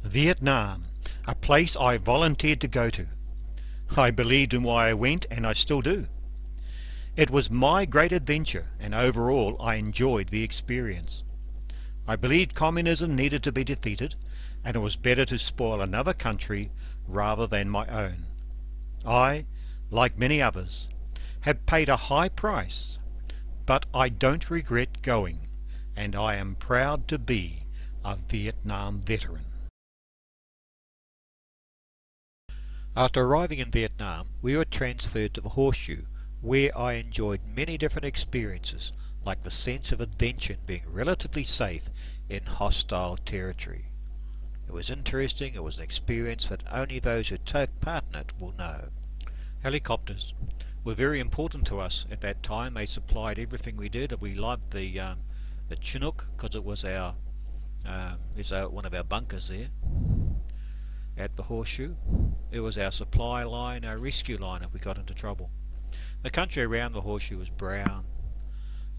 Vietnam, a place I volunteered to go to. I believed in why I went, and I still do. It was my great adventure, and overall I enjoyed the experience. I believed communism needed to be defeated, and it was better to spoil another country rather than my own. I, like many others, have paid a high price, but I don't regret going, and I am proud to be a Vietnam veteran. After arriving in Vietnam, we were transferred to the Horseshoe, where I enjoyed many different experiences, like the sense of adventure being relatively safe in hostile territory. It was interesting, it was an experience that only those who took part in it will know. Helicopters were very important to us at that time. They supplied everything we did. We liked the Chinook because it was one of our bunkers there at the Horseshoe. It was our supply line, our rescue line if we got into trouble. The country around the Horseshoe was brown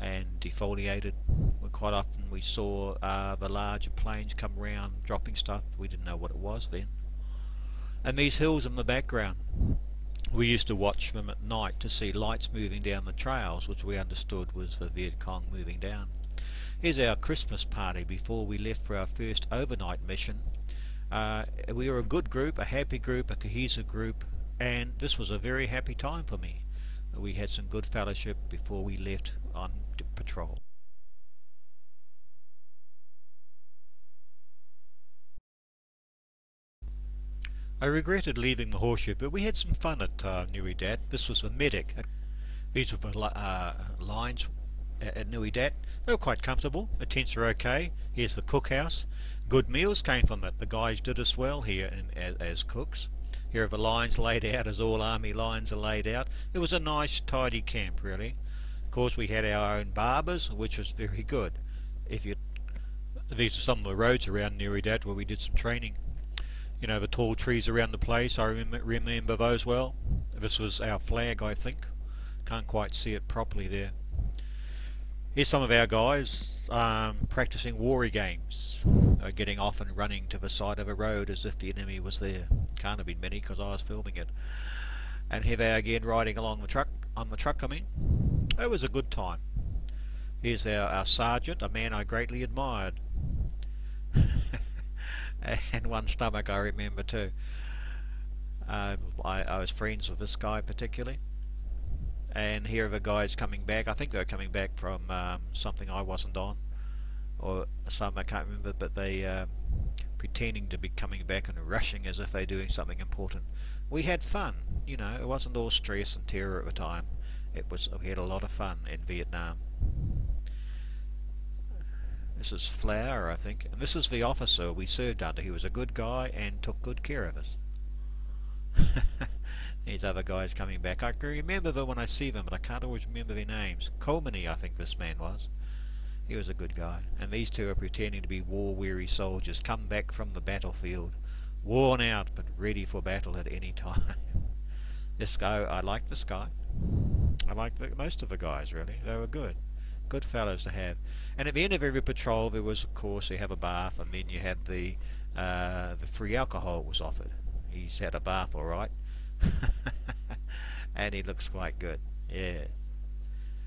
and defoliated. Quite often we saw the larger planes come around dropping stuff. We didn't know what it was then. And these hills in the background, we used to watch them at night to see lights moving down the trails, which we understood was the Viet Cong moving down. Here's our Christmas party before we left for our first overnight mission. We were a good group, a happy group, a cohesive group, and this was a very happy time for me. We had some good fellowship before we left on patrol. I regretted leaving the Horseshoe, but we had some fun at Nui Dat. This was the medic. These were the lines at Nui Dat. They were quite comfortable. The tents are okay. Here's the cookhouse. Good meals came from it. The guys did us well here as cooks. Here are the lines laid out as all army lines are laid out. It was a nice tidy camp really. Of course we had our own barbers, which was very good. These are some of the roads around Nui Dat where we did some training. You know, the tall trees around the place, I remember those well. This was our flag, I think. Can't quite see it properly there. Here's some of our guys practicing warrior games, getting off and running to the side of a road as if the enemy was there. Can't have been many because I was filming it. And here they are again riding along on the truck. It was a good time. Here's our sergeant, a man I greatly admired. And one stomach I remember too. I was friends with this guy particularly. And here are the guys coming back. I think they were coming back from something I wasn't on, or some I can't remember, but they pretending to be coming back and rushing as if they're doing something important. We had fun, you know. It wasn't all stress and terror at the time. We had a lot of fun in Vietnam. This is Flower, I think, and this is the officer we served under. He was a good guy and took good care of us. These other guys coming back. I can remember them when I see them, but I can't always remember their names. Colmany, I think this man was. He was a good guy. And these two are pretending to be war-weary soldiers, come back from the battlefield, worn out but ready for battle at any time. This guy, I like this guy. I like most of the guys, really. They were good. Good fellows to have. And at the end of every patrol, there was, of course, you have a bath, and then you had the free alcohol was offered. He's had a bath, all right. And he looks quite good, yeah.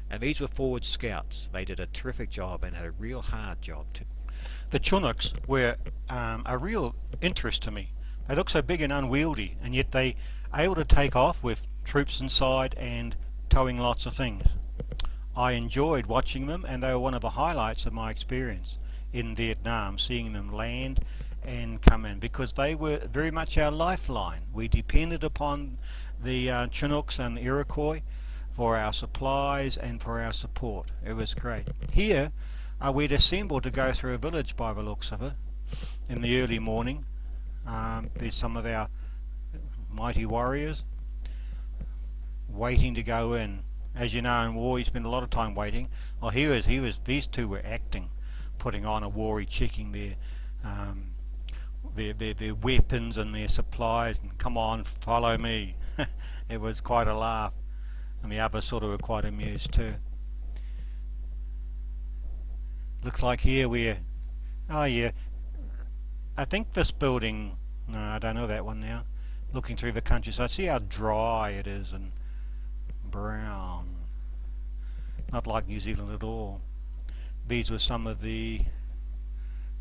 And these were forward scouts. They did a terrific job and had a real hard job too. The Chinooks were a real interest to me. They look so big and unwieldy, and yet they are able to take off with troops inside and towing lots of things. I enjoyed watching them, and they were one of the highlights of my experience in Vietnam, seeing them land and come in, because they were very much our lifeline. We depended upon the Chinooks and the Iroquois for our supplies and for our support. It was great. Here we'd assembled to go through a village by the looks of it in the early morning. There's some of our mighty warriors waiting to go in. As you know, in war you spend a lot of time waiting. Well, these two were acting, putting on a war, checking their weapons and their supplies, and come on, follow me. It was quite a laugh, and the others sort of were quite amused too. Looks like here we're, oh yeah, I think this building, no, I don't know that one now. Looking through the countryside, see how dry it is and brown. Not like New Zealand at all. These were some of the,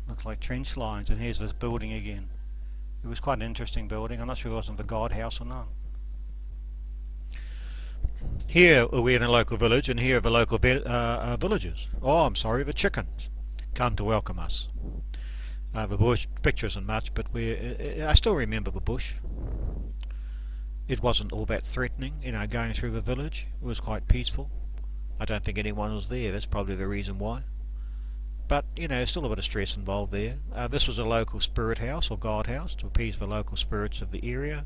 look like trench lines, and here's this building again. It was quite an interesting building. I'm not sure if it was the God House or not. Here we're in a local village, and here are the local villagers. Oh, I'm sorry, the chickens come to welcome us. The bush picture isn't much, but I still remember the bush. It wasn't all that threatening, going through the village. It was quite peaceful. I don't think anyone was there. That's probably the reason why. But, still a bit of stress involved there. This was a local spirit house or god house to appease the local spirits of the area.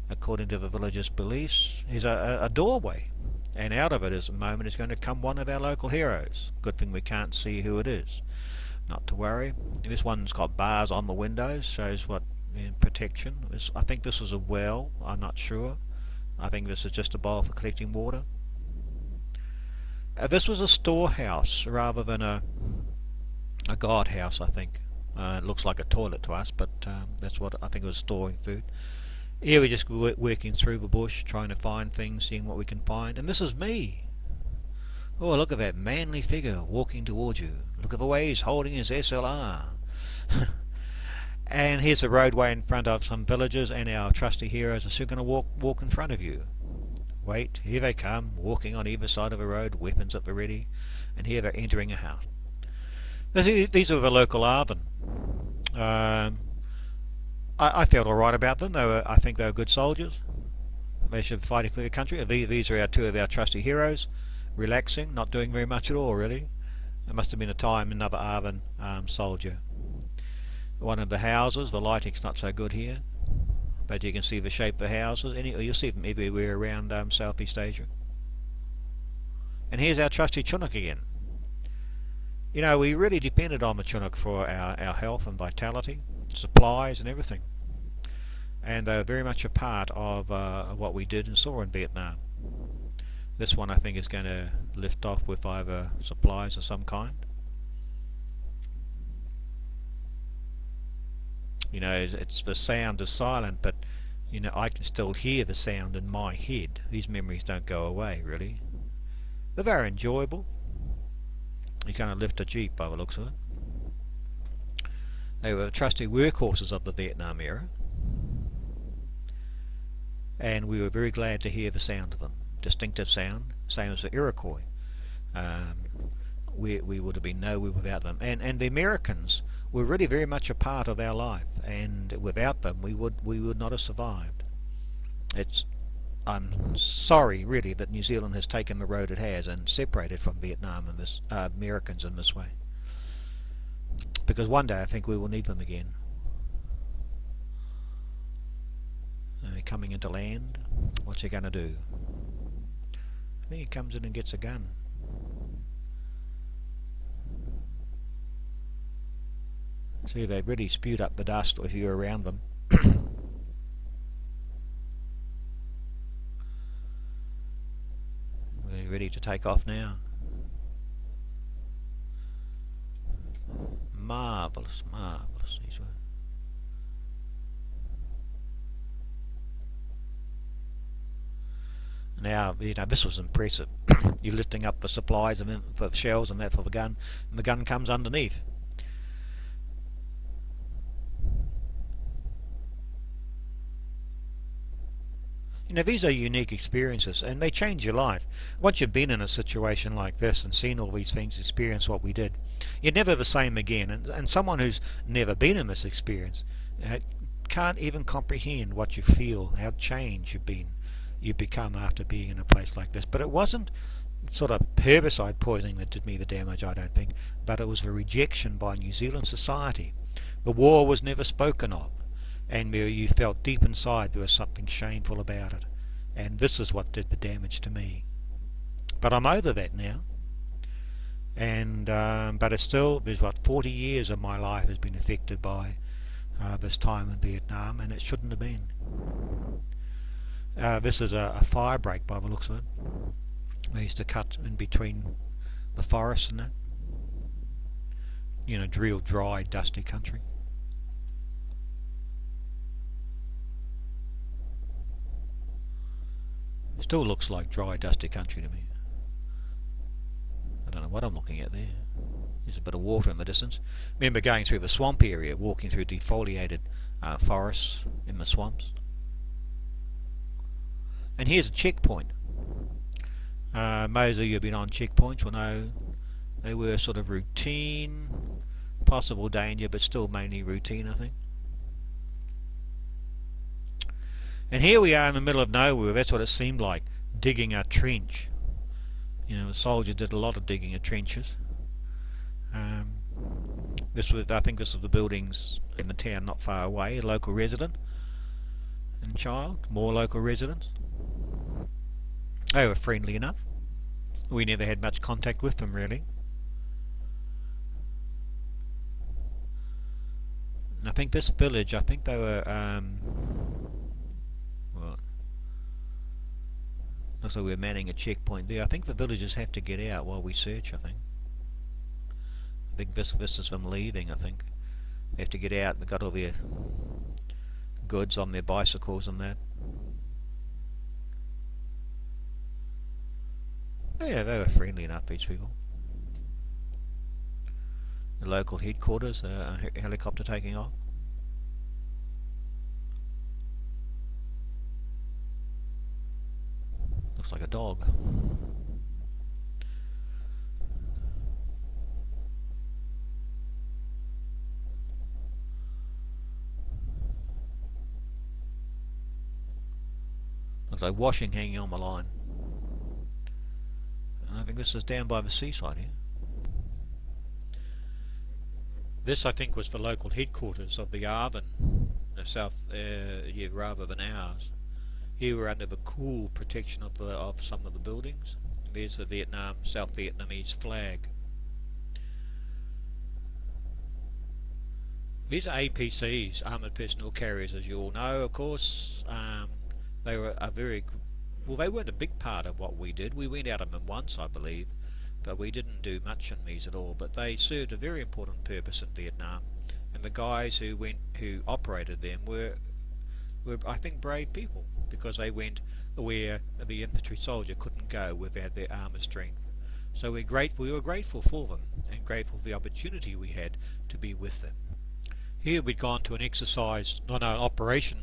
According to the villagers' beliefs, is a doorway, and out of it at the moment is going to come one of our local heroes. Good thing we can't see who it is. Not to worry. This one's got bars on the windows, shows what protection. I think this is a well, I'm not sure. I think this is just a bowl for collecting water. This was a storehouse rather than a guard house, I think. It looks like a toilet to us, but that's what I think it was, storing food. Here we're just working through the bush, trying to find things, seeing what we can find. And this is me. Oh, look at that manly figure walking towards you. Look at the way he's holding his SLR. And here's the roadway in front of some villagers, and our trusty heroes are still going to walk in front of you. Wait, here they come, walking on either side of the road, weapons at the ready, and here they're entering a house. These are the local Arvin. I felt alright about them. I think they were good soldiers. They should be fighting for their country. These are two of our trusty heroes, relaxing, not doing very much at all, really. There must have been a time another Arvin soldier. One of the houses, the lighting's not so good here, but you can see the shape of the houses. You'll see them everywhere around Southeast Asia. And here's our trusty Chinook again. We really depended on the Chinook for our health and vitality, supplies and everything. And they were very much a part of what we did and saw in Vietnam. This one I think is going to lift off with either supplies of some kind. It's the sound is silent, but I can still hear the sound in my head. These memories don't go away, really. They're very enjoyable. You kind of lift a jeep by the looks of it. They were trusty workhorses of the Vietnam era, and we were very glad to hear the sound of them. Distinctive sound, same as the Iroquois. We would have been nowhere without them. And the Americans were really very much a part of our life, and without them we would not have survived. I'm sorry really that New Zealand has taken the road it has and separated from Vietnam and Americans in this way, because one day I think we will need them again. Coming into land, what's he going to do? I think he comes in and gets a gun. See, they really spewed up the dust if you're around them. We're ready to take off now. Marvellous, marvellous, these were. Now, this was impressive. You're lifting up the supplies and for shells and that for the gun, and the gun comes underneath. These are unique experiences, and they change your life. Once you've been in a situation like this and seen all these things, experienced what we did, you're never the same again. And someone who's never been in this experience can't even comprehend what you feel, how changed you become after being in a place like this. But it wasn't sort of herbicide poisoning that did me the damage, I don't think, but it was the rejection by New Zealand society. The war was never spoken of, and you felt deep inside there was something shameful about it, and this is what did the damage to me. But I'm over that now, and but it's still, there's 40 years of my life has been affected by this time in Vietnam, and it shouldn't have been. This is a fire break by the looks of it. They used to cut in between the forests and that, real dry, dusty country. Still looks like dry, dusty country to me. I don't know what I'm looking at there. There's a bit of water in the distance. Remember going through the swamp area, walking through defoliated forests in the swamps. And here's a checkpoint. Most of you have been on checkpoints will know they were sort of routine, possible danger, but still mainly routine, I think. And here we are in the middle of nowhere. That's what it seemed like, digging a trench. You know, the soldiers did a lot of digging of trenches. I think this was the buildings in the town not far away. A local resident and child, more local residents. They were friendly enough. We never had much contact with them really. And I think this village, I think they were well, looks like we're manning a checkpoint there. I think the villagers have to get out while we search, I think this is them leaving, I think. They have to get out. They've got all their goods on their bicycles and that. Yeah, they were friendly enough, these people. The local headquarters, a helicopter taking off. Looks like a dog. Looks like washing hanging on the line. And I think this is down by the seaside here. This, I think, was the local headquarters of the Arvin, rather than ours. Here we're under the cool protection of some of the buildings. There's the South Vietnamese flag. These are APCs, armoured personnel carriers, as you all know. Of course, they were they weren't a big part of what we did. We went out of them once, I believe, but we didn't do much in these at all. But they served a very important purpose in Vietnam, and the guys who operated them were I think brave people, because they went where the infantry soldier couldn't go without their armour strength. So we were grateful for them, and grateful for the opportunity we had to be with them. Here we'd gone to an operation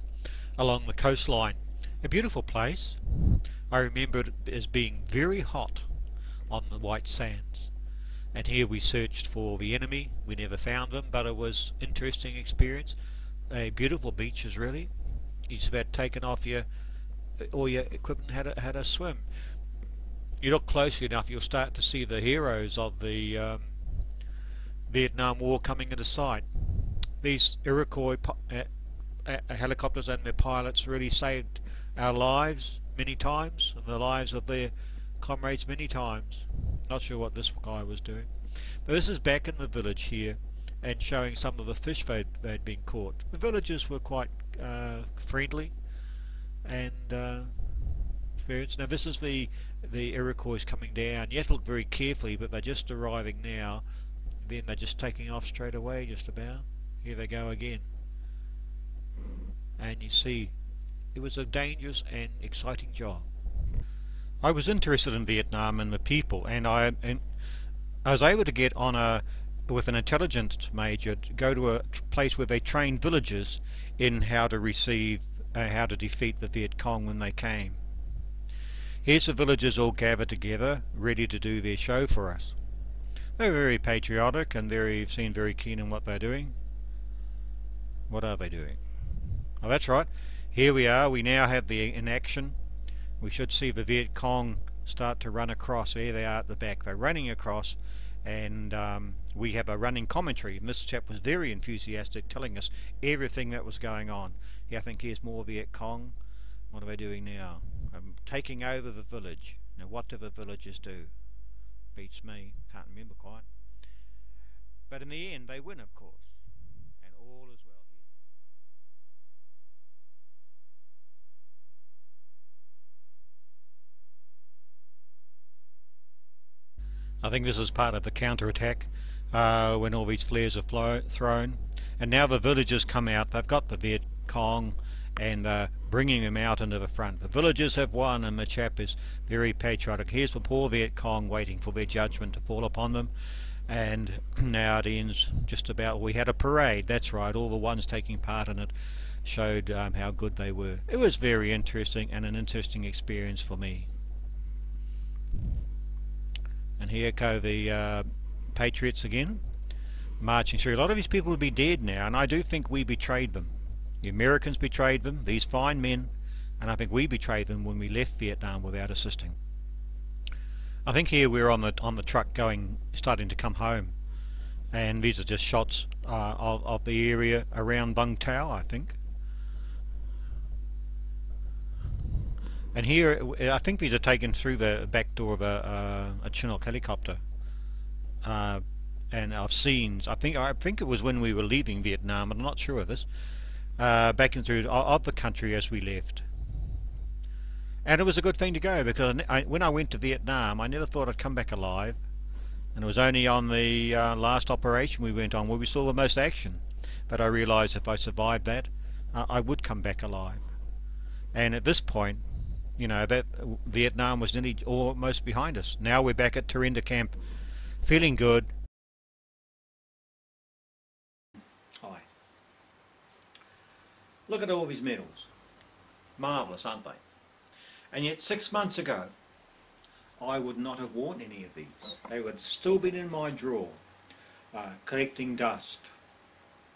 along the coastline. A beautiful place. I remember it as being very hot on the white sands. And here we searched for the enemy. We never found them, but it was an interesting experience. Beautiful beaches, really. You just about taken off all your equipment, had a swim. You look closely enough, you'll start to see the heroes of the Vietnam War coming into sight. These Iroquois helicopters and their pilots really saved our lives many times, and the lives of their comrades many times. Not sure what this guy was doing. But this is back in the village here, and showing some of the fish they'd been caught. The villagers were quite friendly and experienced. Now this is the Iroquois coming down. You have to look very carefully, but they're just arriving now. Then they're just taking off straight away, just about. Here they go again. And you see, it was a dangerous and exciting job. I was interested in Vietnam and the people, and I was able to get on with an intelligence major to go to a place where they trained villagers in how to defeat the Viet Cong when they came. Here's the villagers all gathered together, ready to do their show for us. They're very patriotic and seem very keen on what they're doing. What are they doing? Oh, that's right. Here we are. We now have in action. We should see the Viet Cong start to run across. There they are at the back. They're running across, and we have a running commentary. And this chap was very enthusiastic, telling us everything that was going on. Yeah, I think here's more Viet Cong. What are they doing now? Taking over the village. Now, what do the villagers do? Beats me. Can't remember quite. But in the end, they win, of course. And all is well. I think this is part of the counter-attack when all these flares are thrown. And now the villagers come out. They've got the Viet Cong and bringing them out into the front. The villagers have won, and the chap is very patriotic. Here's the poor Viet Cong waiting for their judgment to fall upon them. And now it ends just about. We had a parade, that's right, all the ones taking part in it showed how good they were. It was very interesting and an interesting experience for me. And here go the patriots again, marching through. A lot of these people would be dead now, and I do think we betrayed them. The Americans betrayed them, these fine men, and I think we betrayed them when we left Vietnam without assisting. I think here we're on the truck starting to come home, and these are just shots of the area around Bung Tau, I think. And here, I think these are taken through the back door of a Chinook helicopter. And I've seen, I think it was when we were leaving Vietnam, I'm not sure of this, back in through of the country as we left. And it was a good thing to go, because when I went to Vietnam, I never thought I'd come back alive. And it was only on the last operation we went on where we saw the most action. But I realised if I survived that, I would come back alive. And at this point, you know, that Vietnam was nearly almost behind us. Now we're back at Tarinda Camp, feeling good. Hi. Look at all these medals. Marvellous, aren't they? And yet 6 months ago, I would not have worn any of these. They would still been in my drawer, collecting dust,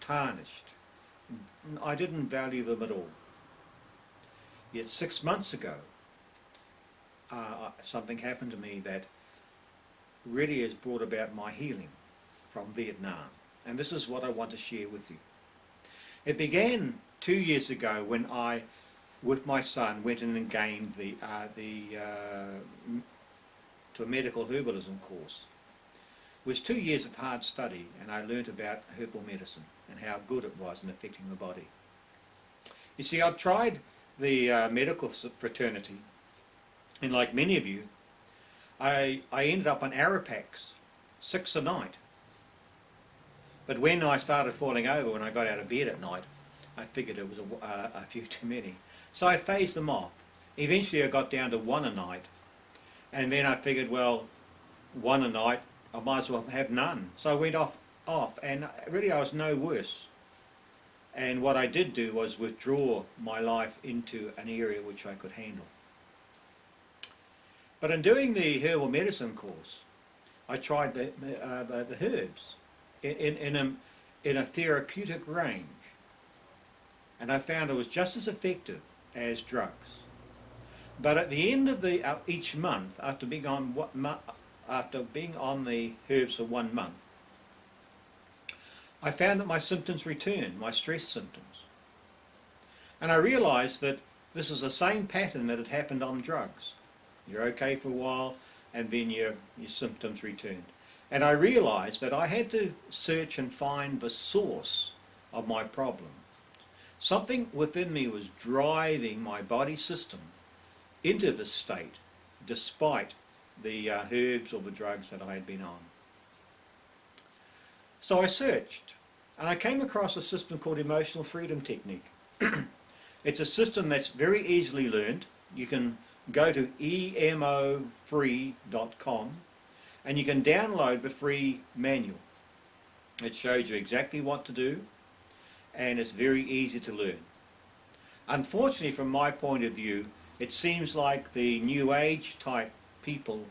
tarnished. I didn't value them at all. Yet 6 months ago, something happened to me that really has brought about my healing from Vietnam. And this is what I want to share with you. It began 2 years ago when I, with my son, went in and gained to a medical herbalism course. It was 2 years of hard study, and I learnt about herbal medicine and how good it was in affecting the body. You see, I've tried the medical fraternity, and like many of you, I ended up on Arapax, 6 a night. But when I started falling over, when I got out of bed at night, I figured it was a few too many. So I phased them off. Eventually I got down to 1 a night, and then I figured, well, 1 a night, I might as well have none. So I went off, and really I was no worse. And what I did do was withdraw my life into an area which I could handle. But in doing the herbal medicine course, I tried the herbs in a therapeutic range, and I found it was just as effective as drugs. But at the end of each month, after being on the herbs for 1 month, I found that my symptoms returned, my stress symptoms. And I realised that this is the same pattern that had happened on drugs. You're okay for a while, and then your symptoms returned. And I realised that I had to search and find the source of my problem. Something within me was driving my body system into this state, despite the herbs or the drugs that I had been on. So I searched, and I came across a system called Emotional Freedom Technique. It's a system that's very easily learned. You can go to emofree.com and you can download the free manual. It shows you exactly what to do, and it's very easy to learn. Unfortunately, from my point of view, it seems like the New Age type people,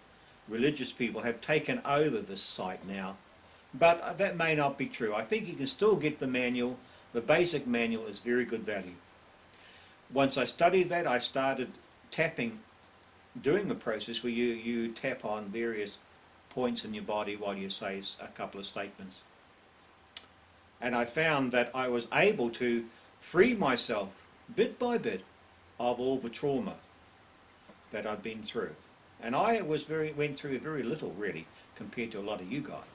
religious people, have taken over this site now. But that may not be true. I think you can still get the manual. The basic manual is very good value. Once I studied that, I started tapping, doing the process where you tap on various points in your body while you say a couple of statements. And I found that I was able to free myself bit by bit of all the trauma that I'd been through. And I went through very little, really, compared to a lot of you guys.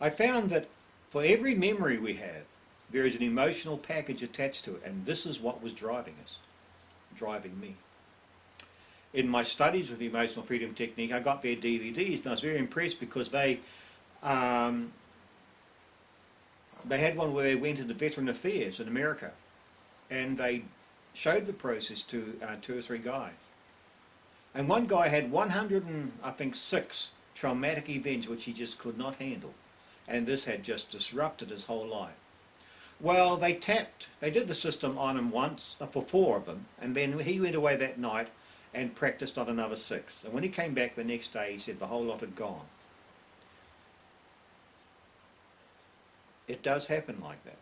I found that for every memory we have, there is an emotional package attached to it, and this is what was driving us, driving me. In my studies with the Emotional Freedom Technique, I got their DVDs, and I was very impressed because they they had one where they went into Veteran Affairs in America, and they showed the process to 2 or 3 guys. And one guy had 100 and I think 6 traumatic events which he just could not handle, and this had just disrupted his whole life. Well, they did the system on him once, for 4 of them, and then he went away that night and practiced on another 6. And when he came back the next day, he said the whole lot had gone. It does happen like that.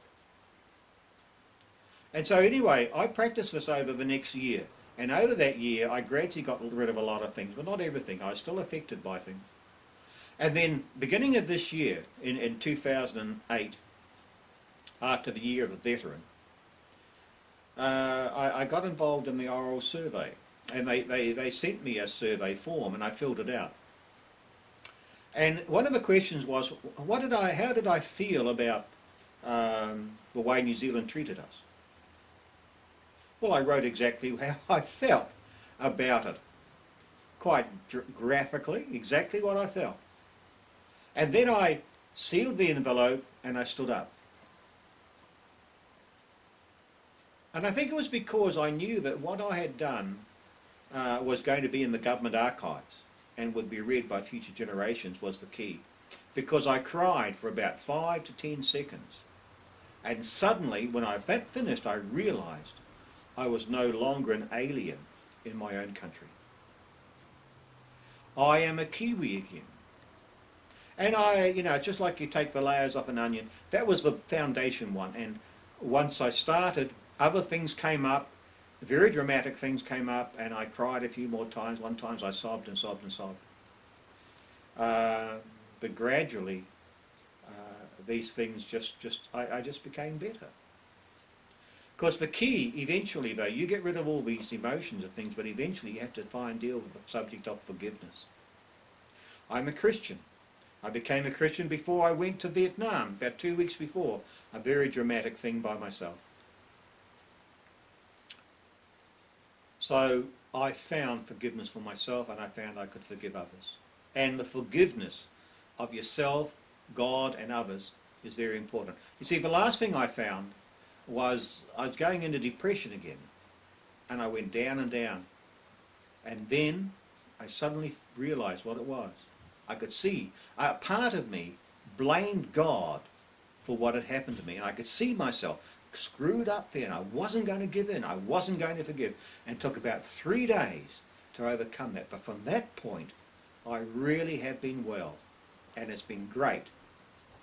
And so anyway, I practiced this over the next year. And over that year, I gradually got rid of a lot of things, but not everything. I was still affected by things. And then, beginning of this year, in 2008, after the year of the veteran, I got involved in the oral survey. And they sent me a survey form, and I filled it out. And one of the questions was, how did I feel about the way New Zealand treated us? Well, I wrote exactly how I felt about it, quite graphically, exactly what I felt. And then I sealed the envelope and I stood up. And I think it was because I knew that what I had done was going to be in the government archives and would be read by future generations was the key. Because I cried for about 5 to 10 seconds. And suddenly, when I finished, I realised I was no longer an alien in my own country. I am a Kiwi again. And just like you take the layers off an onion, that was the foundation one. And once I started, other things came up, very dramatic things came up, and I cried a few more times. One time I sobbed and sobbed and sobbed. But gradually, these things I just became better. Because the key, eventually though, you get rid of all these emotions and things, but eventually you have to deal with the subject of forgiveness. I'm a Christian. I became a Christian before I went to Vietnam, about 2 weeks before, a very dramatic thing by myself. So I found forgiveness for myself, and I found I could forgive others. And the forgiveness of yourself, God and others is very important. You see, the last thing I found was I was going into depression again, and I went down and down, and then I suddenly realized what it was. I could see a part of me blamed God for what had happened to me, and I could see myself screwed up there, and I wasn't going to give in, I wasn't going to forgive, and it took about 3 days to overcome that. But from that point I really have been well, and it's been great.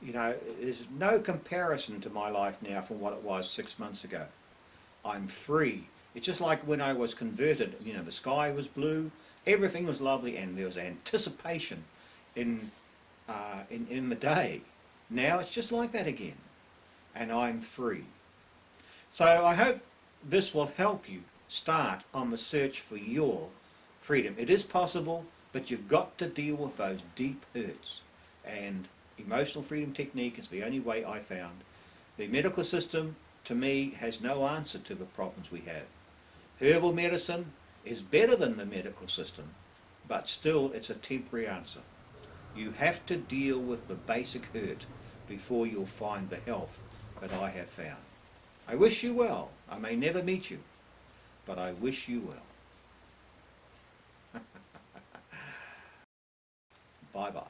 You know, there's no comparison to my life now from what it was 6 months ago. I'm free. It's just like when I was converted, you know, the sky was blue, everything was lovely, and there was anticipation in the day. Now it's just like that again, and I'm free. So I hope this will help you start on the search for your freedom. It is possible, but you've got to deal with those deep hurts, and emotional freedom technique is the only way I found. The medical system, to me, has no answer to the problems we have. Herbal medicine is better than the medical system, but still it's a temporary answer. You have to deal with the basic hurt before you'll find the health that I have found. I wish you well. I may never meet you, but I wish you well. Bye-bye.